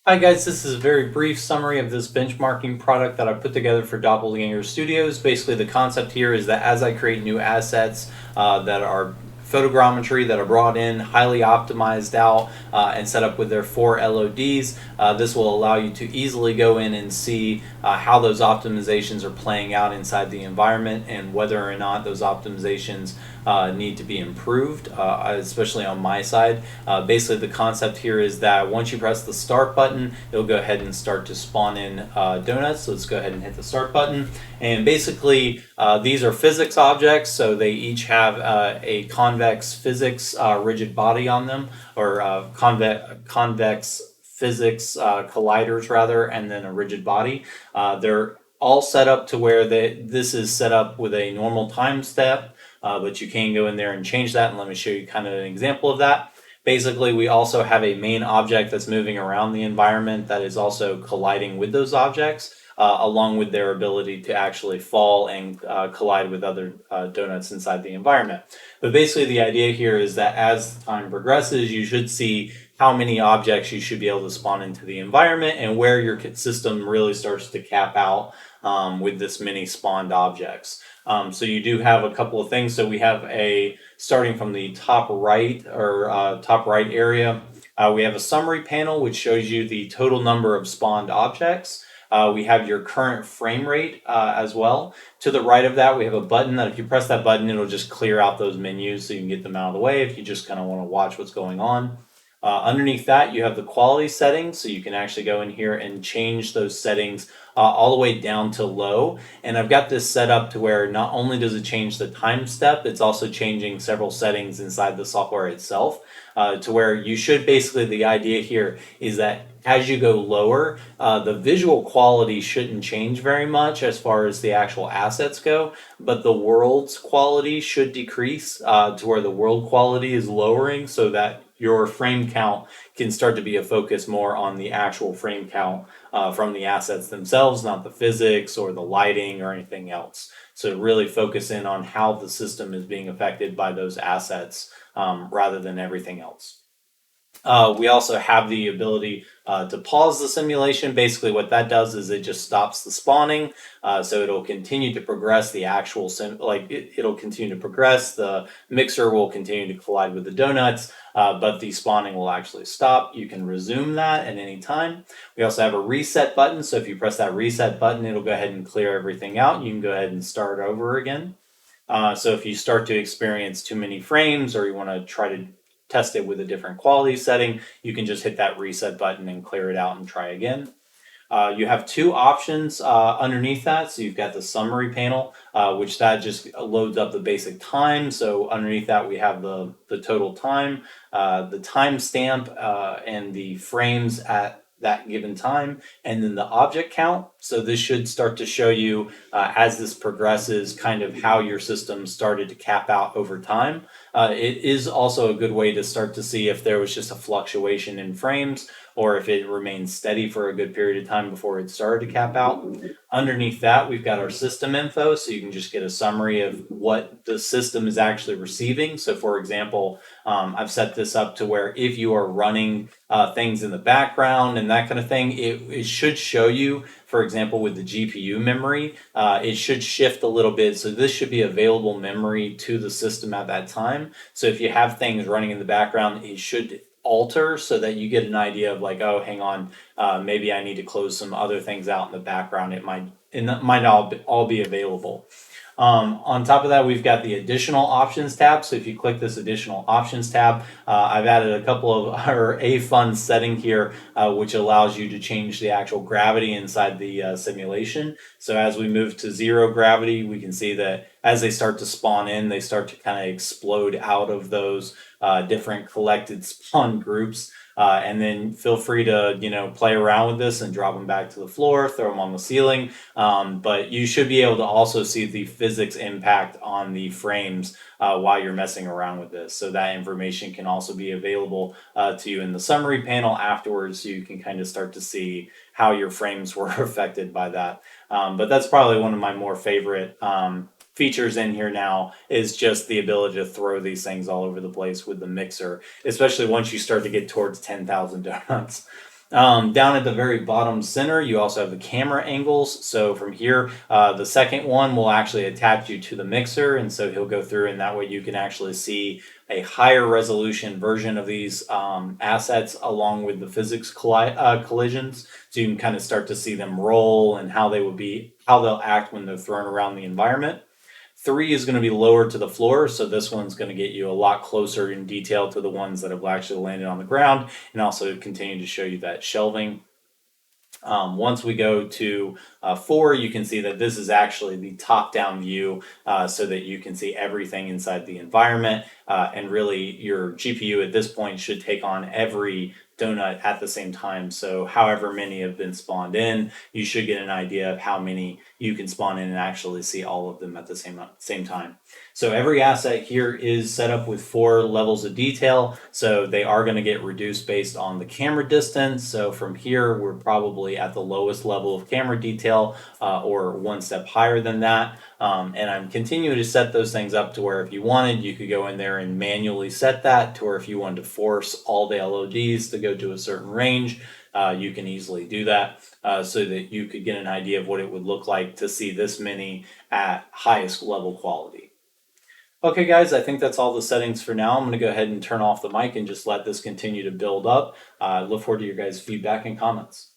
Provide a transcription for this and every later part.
Hi guys, this is a very brief summary of this benchmarking product that I put together for DoppelGanger Studios. Basically, the concept here is that as I create new assets that are photogrammetry that are brought in, highly optimized out, and set up with their 4 LODs, this will allow you to easily go in and see how those optimizations are playing out inside the environment and whether or not those optimizations need to be improved, especially on my side. Basically, the concept here is that once you press the start button, it'll go ahead and start to spawn in donuts. So let's go ahead and hit the start button. And basically, these are physics objects, so they each have a convex physics rigid body on them, or convex physics colliders rather, and then a rigid body. They're all set up to where this is set up with a normal time step, but you can go in there and change that. And let me show you kind of an example of that. Basically, we also have a main object that's moving around the environment that is also colliding with those objects, along with their ability to actually fall and collide with other donuts inside the environment. But basically, the idea here is that as time progresses, you should see how many objects you should be able to spawn into the environment and where your system really starts to cap out with this many spawned objects. So you do have a couple of things. So we have starting from the top right or top right area, we have a summary panel which shows you the total number of spawned objects. We have your current frame rate as well. To the right of that, we have a button that if you press that button, it'll just clear out those menus so you can get them out of the way if you just kind of want to watch what's going on. Underneath that, you have the quality settings, so you can actually go in here and change those settings all the way down to low. And I've got this set up to where not only does it change the time step, it's also changing several settings inside the software itself, to where you should basically, the idea here is that as you go lower, the visual quality shouldn't change very much as far as the actual assets go, but the world's quality should decrease to where the world quality is lowering so that your frame count can start to be a focus more on the actual frame count from the assets themselves, not the physics or the lighting or anything else. So really focus in on how the system is being affected by those assets rather than everything else. We also have the ability to pause the simulation. Basically, what that does is it just stops the spawning. So it'll continue to progress the actual it'll continue to progress. The mixer will continue to collide with the donuts, but the spawning will actually stop. You can resume that at any time. We also have a reset button. So if you press that reset button, it'll go ahead and clear everything out. You can go ahead and start over again. So if you start to experience too many frames or you want to try to test it with a different quality setting, you can just hit that reset button and clear it out and try again. You have two options underneath that. So you've got the summary panel, which that just loads up the basic time. So underneath that, we have the total time, the timestamp, and the frames at that given time, and then the object count. So this should start to show you as this progresses kind of how your system started to cap out over time. It is also a good way to start to see if there was just a fluctuation in frames or if it remained steady for a good period of time before it started to cap out. Underneath that, we've got our system info, so you can just get a summary of what the system is actually receiving. So for example, I've set this up to where if you are running things in the background and that kind of thing, it should show you, for example, with the GPU memory, it should shift a little bit. So this should be available memory to the system at that time. So if you have things running in the background, it should alter so that you get an idea of like, oh, hang on, maybe I need to close some other things out in the background. It might all be available. On top of that, we've got the additional options tab. So if you click this additional options tab, I've added a fun setting here, which allows you to change the actual gravity inside the simulation. So as we move to zero gravity, we can see that as they start to spawn in, they start to kind of explode out of those different collected spawn groups. And then feel free to, play around with this and drop them back to the floor, throw them on the ceiling. But you should be able to also see the physics impact on the frames while you're messing around with this. So that information can also be available to you in the summary panel afterwards. So you can kind of start to see how your frames were affected by that. But that's probably one of my more favorite features in here now is just the ability to throw these things all over the place with the mixer, especially once you start to get towards 10,000 donuts. Down at the very bottom center, you also have the camera angles. So from here, the second one will actually attach you to the mixer. And so he'll go through, and that way you can actually see a higher resolution version of these assets along with the physics collisions. So you can kind of start to see them roll and how how they'll act when they're thrown around the environment. 3 is going to be lower to the floor, so this one's going to get you a lot closer in detail to the ones that have actually landed on the ground, and also continue to show you that shelving. Once we go to 4, you can see that this is actually the top-down view, so that you can see everything inside the environment. And really, your GPU at this point should take on every donut at the same time. So however many have been spawned in, you should get an idea of how many you can spawn in and actually see all of them at the same time. So every asset here is set up with 4 levels of detail. So they are going to get reduced based on the camera distance. So from here, we're probably at the lowest level of camera detail, or one step higher than that. And I'm continuing to set those things up to where if you wanted, you could go in there and manually set that to where if you wanted to force all the LODs to go to a certain range, you can easily do that, so that you could get an idea of what it would look like to see this many at highest level quality. Okay, guys, I think that's all the settings for now. I'm going to go ahead and turn off the mic and just let this continue to build up. Look forward to your guys' feedback and comments.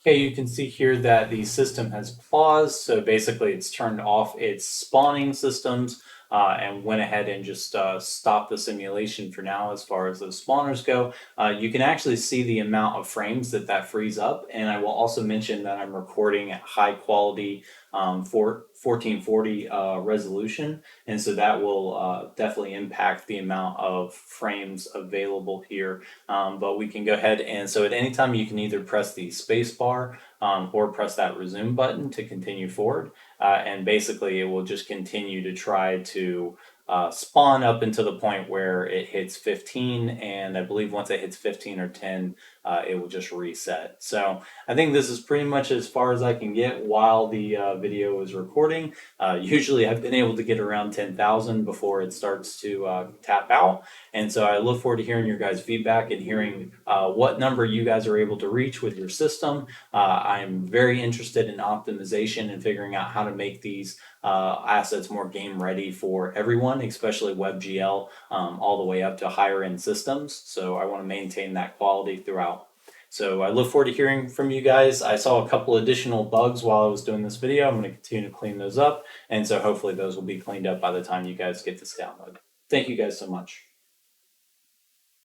Okay, you can see here that the system has paused. So basically, it's turned off its spawning systems, and went ahead and just stopped the simulation for now as far as those spawners go. You can actually see the amount of frames that frees up. And I will also mention that I'm recording at high quality, for 1440 resolution. And so that will definitely impact the amount of frames available here. But we can go ahead, and so at any time you can either press the space bar, or press that resume button to continue forward. and basically it will just continue to try to spawn up until the point where it hits 15, and I believe once it hits 15 or 10, it will just reset. So I think this is pretty much as far as I can get while the video is recording. Usually I've been able to get around 10,000 before it starts to tap out, and so I look forward to hearing your guys' feedback and hearing what number you guys are able to reach with your system. I'm very interested in optimization and figuring out how to make these assets more game ready for everyone, especially WebGL, all the way up to higher end systems. So I want to maintain that quality throughout. So I look forward to hearing from you guys. I saw a couple additional bugs while I was doing this video. I'm going to continue to clean those up. And so hopefully those will be cleaned up by the time you guys get this download. Thank you guys so much.